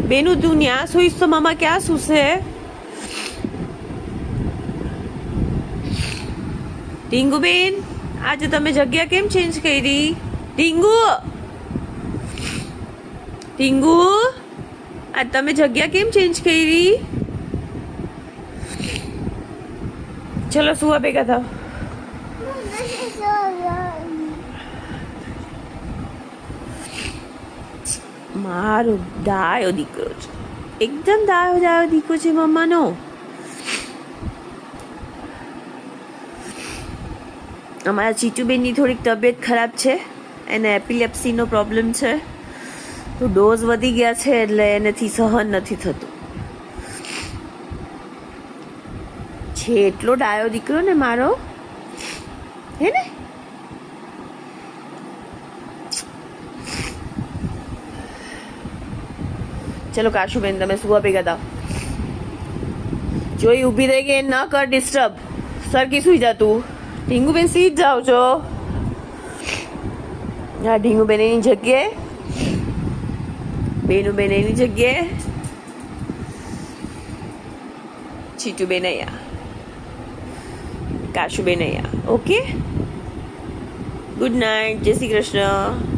બેનુ તું ન્યા સુઈશ તો મામા ક્યાં સુશે? ટીંગુ બેન, આજે તમે જગ્યા કેમ ચેન્જ કરી? ટીંગુ, ટીંગુ, આજ તમે જગ્યા કેમ ચેન્જ કરી? ચલો સુવા ભેગા થાવ. મારો ડાયો દીકરો છે, એકદમ ડાયો દીકરો છે મમ્માનો. અમારા ચીચુબેનની થોડીક તબિયત ખરાબ છે, એને એપિલેપ્સીનો પ્રોબ્લેમ છે, તો ડોઝ વધી ગયા છે એટલે એનેથી સહન નથી થતું. છે એટલો ડાયો દીકરો ને મારો, હે ને? ચલો કાશુબેન, તમે સુવા ભેગા થાવ. જોઈ ઊભી રહી ગઈ, ન કર ડિસ્ટર્બ. સરકી સુઈ જા તું. ઢીંગુબેન સીધ જાઓ છો. હા, ઢીંગુબેન એની જગ્યાએ, બેનુબેન એની જગ્યાએ, ચીટુબેન અહીંયા, કાશુબેન અહીંયા. ઓકે, ગુડ નાઇટ, જય શ્રી કૃષ્ણ.